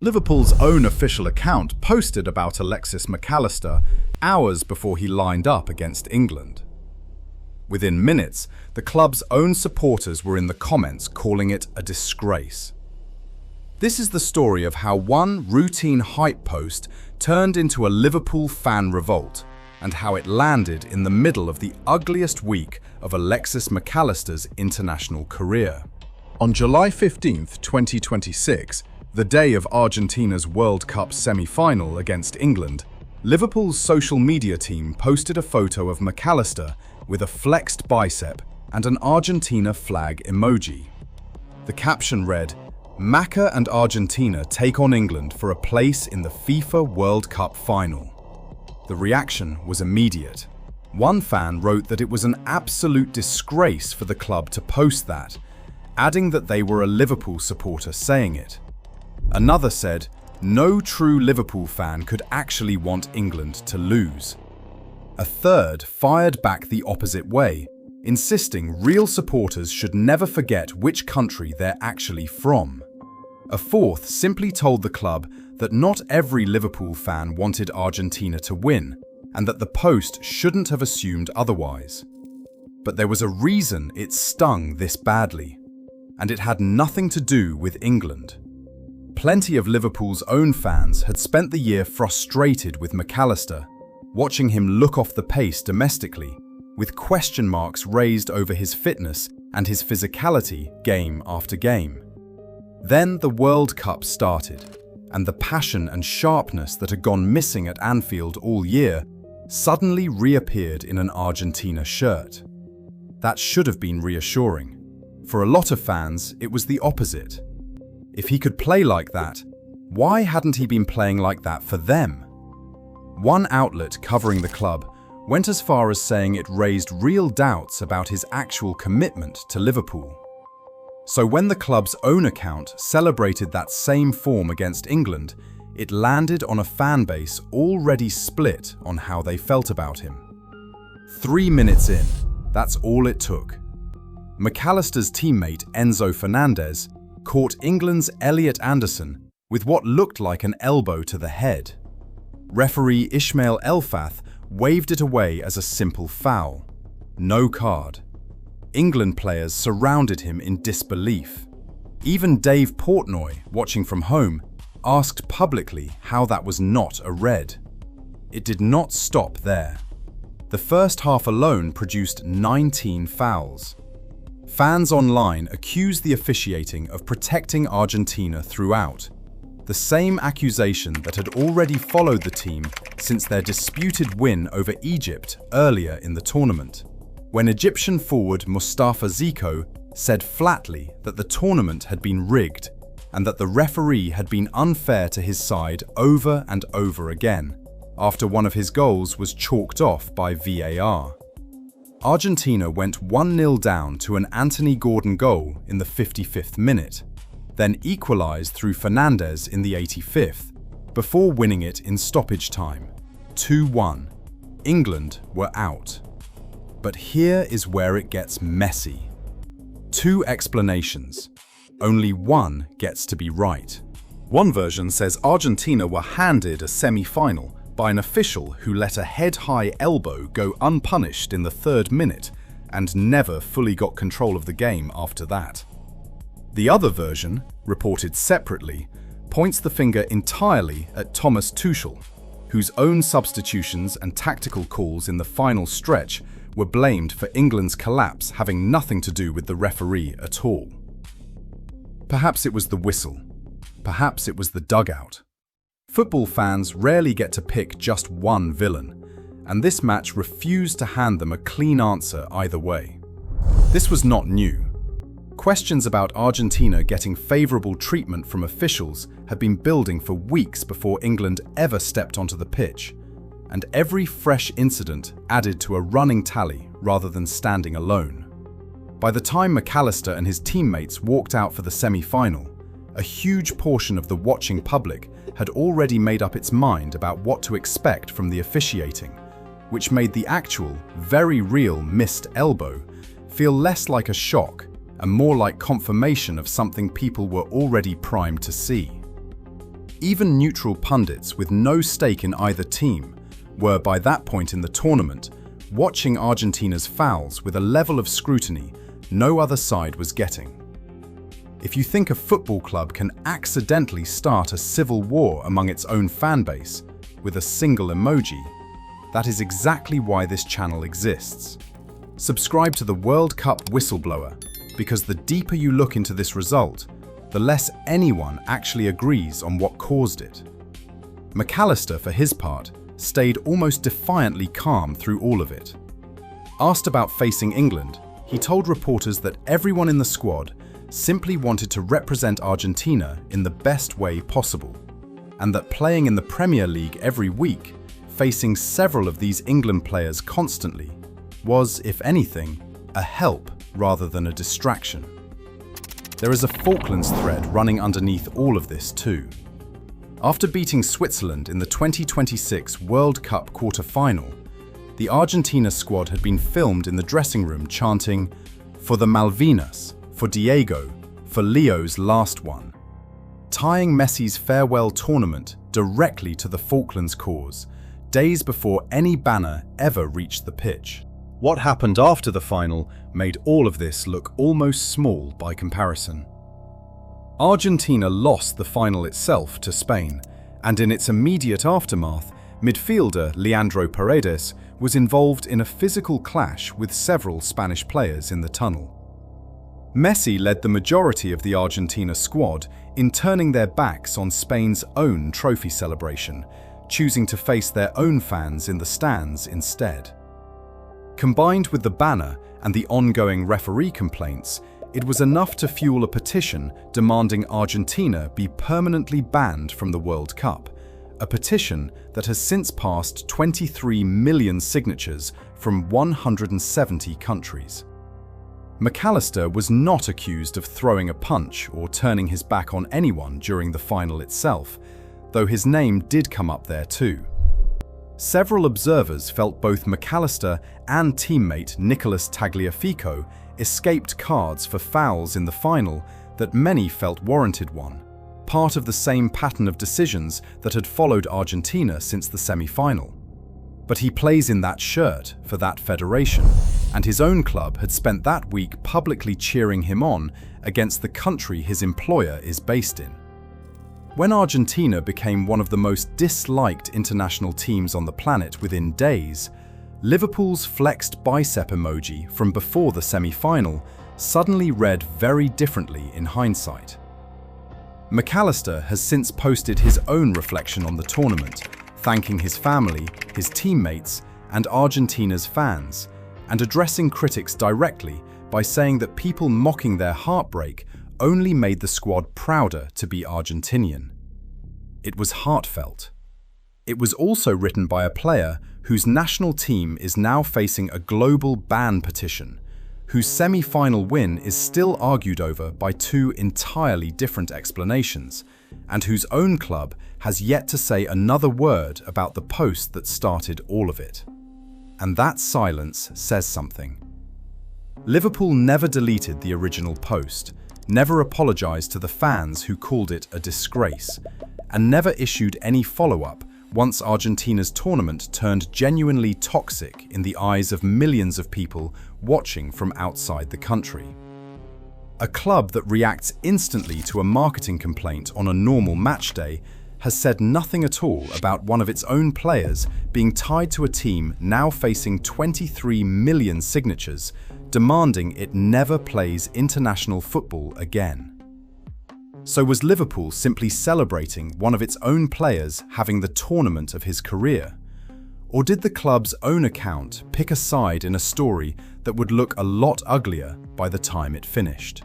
Liverpool's own official account posted about Alexis Mac Allister hours before he lined up against England. Within minutes, the club's own supporters were in the comments calling it a disgrace. This is the story of how one routine hype post turned into a Liverpool fan revolt, and how it landed in the middle of the ugliest week of Alexis Mac Allister's international career. On July 15, 2026, the day of Argentina's World Cup semi-final against England, Liverpool's social media team posted a photo of Mac Allister with a flexed bicep and an Argentina flag emoji. The caption read, "Macca and Argentina take on England for a place in the FIFA World Cup final." The reaction was immediate. One fan wrote that it was an absolute disgrace for the club to post that, adding that they were a Liverpool supporter saying it. Another said, no true Liverpool fan could actually want England to lose. A third fired back the opposite way, insisting real supporters should never forget which country they're actually from. A fourth simply told the club that not every Liverpool fan wanted Argentina to win, and that the post shouldn't have assumed otherwise. But there was a reason it stung this badly, and it had nothing to do with England. Plenty of Liverpool's own fans had spent the year frustrated with Mac Allister, watching him look off the pace domestically, with question marks raised over his fitness and his physicality game after game. Then the World Cup started, and the passion and sharpness that had gone missing at Anfield all year suddenly reappeared in an Argentina shirt. That should have been reassuring. For a lot of fans, it was the opposite. If he could play like that, why hadn't he been playing like that for them? One outlet covering the club went as far as saying it raised real doubts about his actual commitment to Liverpool. So when the club's own account celebrated that same form against England, it landed on a fan base already split on how they felt about him. 3 minutes in, that's all it took. Mac Allister's teammate Enzo Fernandez caught England's Elliot Anderson with what looked like an elbow to the head. Referee Ismail Elfath waved it away as a simple foul. No card. England players surrounded him in disbelief. Even Dave Portnoy, watching from home, asked publicly how that was not a red. It did not stop there. The first half alone produced 19 fouls. Fans online accused the officiating of protecting Argentina throughout, the same accusation that had already followed the team since their disputed win over Egypt earlier in the tournament, when Egyptian forward Mustafa Zico said flatly that the tournament had been rigged and that the referee had been unfair to his side over and over again, after one of his goals was chalked off by VAR. Argentina went 1-0 down to an Anthony Gordon goal in the 55th minute, then equalised through Fernandez in the 85th, before winning it in stoppage time, 2-1. England were out. But here is where it gets messy. 2 explanations. Only one gets to be right. One version says Argentina were handed a semi-final by an official who let a head-high elbow go unpunished in the 3rd minute and never fully got control of the game after that. The other version, reported separately, points the finger entirely at Thomas Tuchel, whose own substitutions and tactical calls in the final stretch were blamed for England's collapse having nothing to do with the referee at all. Perhaps it was the whistle. Perhaps it was the dugout. Football fans rarely get to pick just one villain, and this match refused to hand them a clean answer either way. This was not new. Questions about Argentina getting favourable treatment from officials had been building for weeks before England ever stepped onto the pitch, and every fresh incident added to a running tally rather than standing alone. By the time Mac Allister and his teammates walked out for the semi-final, a huge portion of the watching public had already made up its mind about what to expect from the officiating, which made the actual, very real missed elbow feel less like a shock and more like confirmation of something people were already primed to see. Even neutral pundits with no stake in either team were, by that point in the tournament, watching Argentina's fouls with a level of scrutiny no other side was getting. If you think a football club can accidentally start a civil war among its own fan base with a single emoji, that is exactly why this channel exists. Subscribe to the World Cup Whistleblower, because the deeper you look into this result, the less anyone actually agrees on what caused it. Mac Allister, for his part, stayed almost defiantly calm through all of it. Asked about facing England, he told reporters that everyone in the squad simply wanted to represent Argentina in the best way possible, and that playing in the Premier League every week, facing several of these England players constantly, was, if anything, a help rather than a distraction. There is a Falklands thread running underneath all of this too. After beating Switzerland in the 2026 World Cup quarter-final, the Argentina squad had been filmed in the dressing room chanting, "For the Malvinas, for Diego, for Leo's last one," tying Messi's farewell tournament directly to the Falklands cause, days before any banner ever reached the pitch. What happened after the final made all of this look almost small by comparison. Argentina lost the final itself to Spain, and in its immediate aftermath, midfielder Leandro Paredes was involved in a physical clash with several Spanish players in the tunnel. Messi led the majority of the Argentina squad in turning their backs on Spain's own trophy celebration, choosing to face their own fans in the stands instead. Combined with the banner and the ongoing referee complaints, it was enough to fuel a petition demanding Argentina be permanently banned from the World Cup, a petition that has since passed 23 million signatures from 170 countries. Mac Allister was not accused of throwing a punch or turning his back on anyone during the final itself, though his name did come up there too. Several observers felt both Mac Allister and teammate Nicolas Tagliafico escaped cards for fouls in the final that many felt warranted one, part of the same pattern of decisions that had followed Argentina since the semi-final. But he plays in that shirt for that federation, and his own club had spent that week publicly cheering him on against the country his employer is based in. When Argentina became one of the most disliked international teams on the planet within days, Liverpool's flexed bicep emoji from before the semi-final suddenly read very differently in hindsight. Mac Allister has since posted his own reflection on the tournament, thanking his family, his teammates, and Argentina's fans, and addressing critics directly by saying that people mocking their heartbreak only made the squad prouder to be Argentinian. It was heartfelt. It was also written by a player whose national team is now facing a global ban petition, whose semi-final win is still argued over by two entirely different explanations, and whose own club has yet to say another word about the post that started all of it. And that silence says something. Liverpool never deleted the original post, never apologized to the fans who called it a disgrace, and never issued any follow-up once Argentina's tournament turned genuinely toxic in the eyes of millions of people watching from outside the country. A club that reacts instantly to a marketing complaint on a normal match day has said nothing at all about one of its own players being tied to a team now facing 23 million signatures, demanding it never plays international football again. So was Liverpool simply celebrating one of its own players having the tournament of his career? Or did the club's own account pick a side in a story that would look a lot uglier by the time it finished?